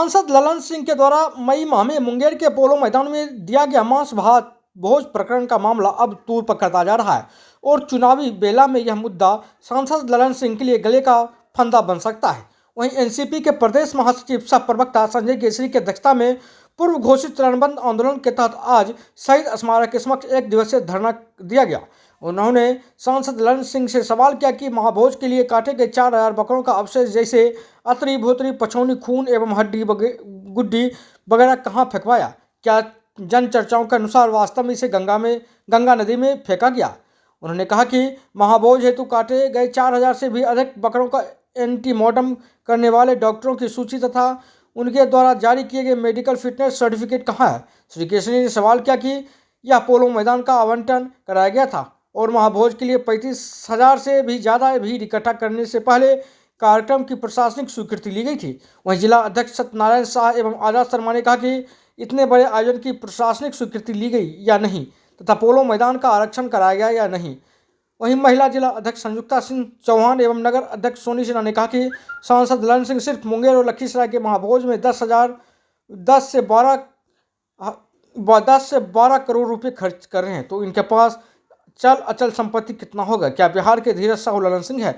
सांसद ललन सिंह के द्वारा मई माह में मुंगेर के पोलो मैदान में दिया गया मांस भात भोज प्रकरण का मामला अब तूल पकड़ता जा रहा है और चुनावी बेला में यह मुद्दा सांसद ललन सिंह के लिए गले का फंदा बन सकता है। वहीं एनसीपी के प्रदेश महासचिव सह प्रवक्ता संजय केसरी की अध्यक्षता में पूर्व घोषित रणबंद आंदोलन के तहत आज शहीद स्मारक के समक्ष एक दिवसीय धरना दिया गया। उन्होंने सांसद ललन सिंह से सवाल किया कि महाभोज के लिए काटे गए 4000 बकरों का अवशेष जैसे अतरी भोतरी पछौनी खून एवं हड्डी गुड्डी वगैरह कहाँ फेंकवाया। क्या जन चर्चाओं के अनुसार वास्तव में इसे गंगा नदी में फेंका गया। उन्होंने कहा कि महाभोज हेतु काटे गए 4000 से भी अधिक बकरों का एंटीमॉर्टम करने वाले डॉक्टरों की सूची तथा उनके द्वारा जारी किए गए मेडिकल फिटनेस सर्टिफिकेट कहाँ है। श्री केसरी ने सवाल किया कि यह पोलो मैदान का आवंटन कराया गया था और महाभोज के लिए 35,000 से भी ज़्यादा भीड़ इकट्ठा करने से पहले कार्यक्रम की प्रशासनिक स्वीकृति ली गई थी। वहीं जिला अध्यक्ष सत्यनारायण शाह एवं आजाद शर्मा ने कहा कि इतने बड़े आयोजन की प्रशासनिक स्वीकृति ली गई या नहीं तथा पोलो मैदान का आरक्षण कराया गया या नहीं। वहीं महिला जिला अध्यक्ष संयुक्ता सिंह चौहान एवं नगर अध्यक्ष सोनी सिन्हा ने कहा कि सांसद ललन सिंह सिर्फ मुंगेर और लखीसराय के महाभोज में 10 से 12 करोड़ रुपए खर्च कर रहे हैं, तो इनके पास चल अचल संपत्ति कितना होगा। क्या बिहार के धीरज साहू ललन सिंह है।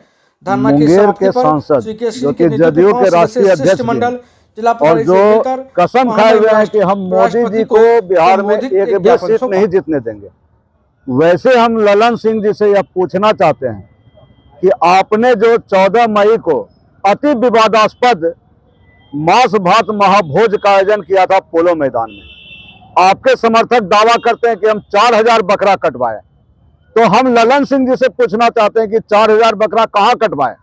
धरना के समाप्ति पर श्री केसरी के जदयू के राष्ट्रीय अध्यक्ष मंडल जिला और जो कसम खाए हुए हैं कि हम मोदी जी को बिहार में एक भी सीट नहीं जीतने देंगे, वैसे हम ललन सिंह जी से यह पूछना चाहते हैं कि आपने जो 14 मई को अति विवादास्पद मांस भात महाभोज का आयोजन किया था पोलो मैदान में, आपके समर्थक दावा करते हैं कि हम 4000 बकरा कटवाए, तो हम ललन सिंह जी से पूछना चाहते हैं कि 4000 बकरा कहाँ कटवाए।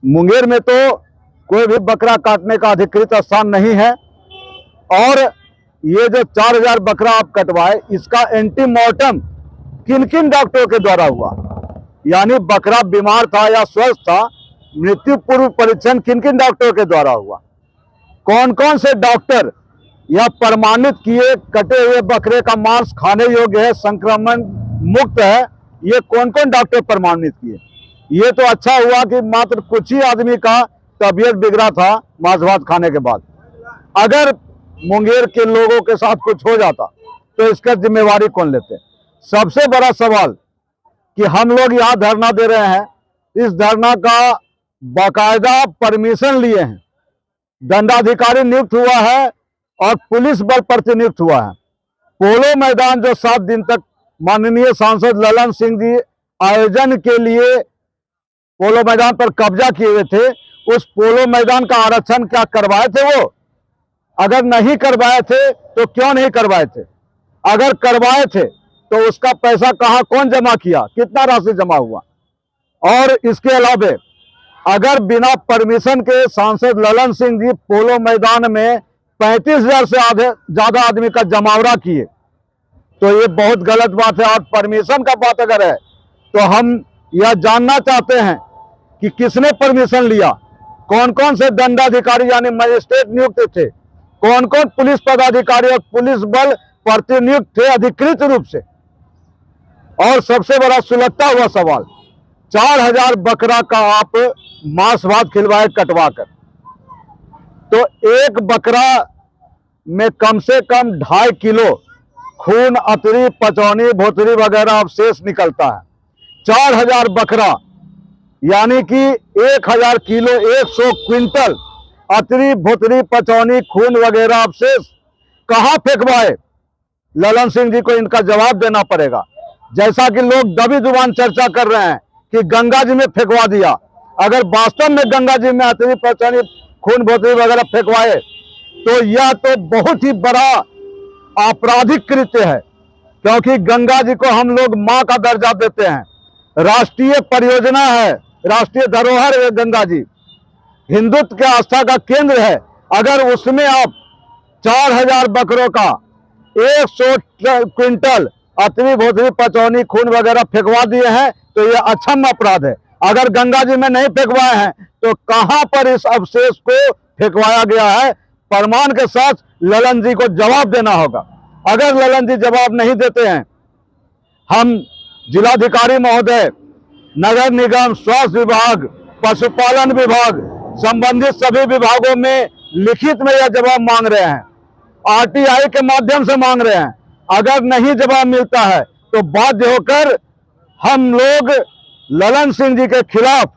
मुंगेर में तो कोई भी बकरा काटने का अधिकृत स्थान नहीं है और ये जो 4000 बकरा आप कटवाए इसका एंटीमॉर्टम किन किन डॉक्टरों के द्वारा हुआ, यानी बकरा बीमार था या स्वस्थ था, मृत्यु पूर्व परीक्षण किन किन डॉक्टरों के द्वारा हुआ, कौन कौन से डॉक्टर यह प्रमाणित किए कटे हुए बकरे का मांस खाने योग्य है, संक्रमण मुक्त है, ये कौन कौन डॉक्टर प्रमाणित किए। ये तो अच्छा हुआ कि मात्र कुछ ही आदमी का तबीयत बिगड़ा था मांस भात खाने के बाद। अगर मुंगेर के लोगों के साथ कुछ हो जाता तो इसका जिम्मेवारी कौन लेते। सबसे बड़ा सवाल कि हम लोग यहाँ धरना दे रहे हैं, इस धरना का बाकायदा परमिशन लिए हैं, दंडाधिकारी नियुक्त हुआ है और पुलिस बल प्रतिनियुक्त हुआ है। पोलो मैदान जो 7 दिन तक माननीय सांसद ललन सिंह जी आयोजन के लिए पोलो मैदान पर कब्जा किए हुए थे, उस पोलो मैदान का आरक्षण क्या करवाए थे वो? अगर नहीं करवाए थे तो क्यों नहीं करवाए थे? अगर करवाए थे तो उसका पैसा कहां कौन जमा किया, कितना राशि जमा हुआ? और इसके अलावा अगर बिना परमिशन के सांसद ललन सिंह जी पोलो मैदान में 35,000 से ज्यादा आदमी का जमावड़ा किए तो ये बहुत गलत बात है। और परमिशन का बात अगर है तो हम यह जानना चाहते हैं कि किसने परमिशन लिया, कौन कौन से दंडाधिकारी यानी मजिस्ट्रेट नियुक्त थे, कौन कौन पुलिस पदाधिकारी और पुलिस बल प्रतिनियुक्त थे अधिकृत रूप से। और सबसे बड़ा सुलगता हुआ सवाल, 4000 बकरा का आप मांस भात खिलवाए कटवा कर, तो एक बकरा में कम से कम 2.5 किलो खून, अतरी, पचौनी, भोतरी वगैरह अवशेष निकलता है। 4000 बकरा यानी कि 1000 किलो 100 क्विंटल अतरी, भोतरी, पचौनी, खून वगैरह अवशेष कहाँ फेंकवाए। ललन सिंह जी को इनका जवाब देना पड़ेगा। जैसा कि लोग दबी जुबान चर्चा कर रहे हैं कि गंगा जी में फेंकवा दिया, अगर वास्तव में गंगा जी में अतरी, पचौनी, खून, भोतरी वगैरह फेंकवाए तो यह तो बहुत ही बड़ा आपराधिक कृत्य है, क्योंकि गंगा जी को हम लोग मां का दर्जा देते हैं, राष्ट्रीय परियोजना है, राष्ट्रीय धरोहर है गंगा जी, हिंदुत्व के आस्था का केंद्र है। अगर उसमें आप 4000 बकरों का 100 क्विंटल अतरी, भोतरी, पचौनी, खून वगैरह फेंकवा दिए हैं तो यह अक्षम्य अपराध है। अगर गंगा जी में नहीं फेंकवाए हैं तो कहां पर इस अवशेष को फेंकवाया गया है, प्रमाण के साथ ललन जी को जवाब देना होगा। अगर ललन जी जवाब नहीं देते हैं, हम जिलाधिकारी महोदय, नगर निगम, स्वास्थ्य विभाग, पशुपालन विभाग, संबंधित सभी विभागों में लिखित में यह जवाब मांग रहे हैं, आरटीआई के माध्यम से मांग रहे हैं। अगर नहीं जवाब मिलता है तो बाध्य होकर हम लोग ललन सिंह जी के खिलाफ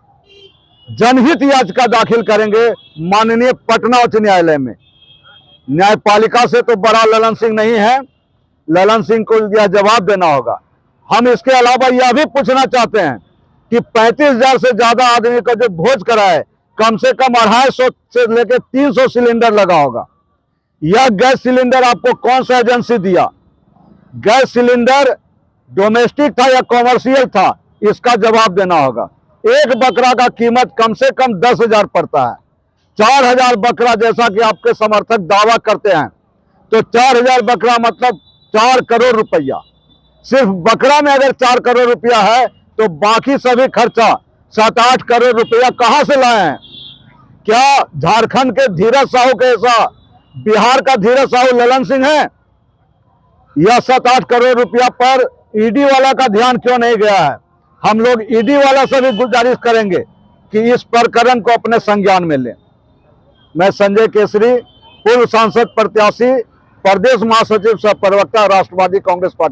जनहित याचिका दाखिल करेंगे माननीय पटना उच्च न्यायालय में। न्यायपालिका से तो बड़ा ललन सिंह नहीं है, ललन सिंह को यह जवाब देना होगा। हम इसके अलावा यह भी पूछना चाहते हैं कि 35,000 से ज्यादा आदमी का जो भोज कराए, कम से कम 250 से लेकर 300 सिलेंडर लगा होगा। यह गैस सिलेंडर आपको कौन सा एजेंसी दिया? गैस सिलेंडर डोमेस्टिक था या कॉमर्शियल था, इसका जवाब देना होगा। एक बकरा का कीमत कम से कम 10,000 पड़ता है। 4,000 बकरा जैसा कि आपके समर्थक दावा करते हैं, तो 4,000 बकरा मतलब 4 करोड़ रुपया। सिर्फ बकरा में अगर 4 करोड़ रुपया है तो बाकी सभी खर्चा 7-8 करोड़ रुपया कहां से लाए हैं? क्या झारखंड के धीरज साहू के ऐसा बिहार का धीरज साहू ललन सिंह है? यह 7-8 करोड़ रुपया पर ईडी वाला का ध्यान क्यों नहीं गया है? हम लोग ईडी वाला से भी गुजारिश करेंगे कि इस प्रकरण को अपने संज्ञान में लें। मैं संजय केसरी, पूर्व सांसद प्रत्याशी, प्रदेश महासचिव सह प्रवक्ता, राष्ट्रवादी कांग्रेस पार्टी।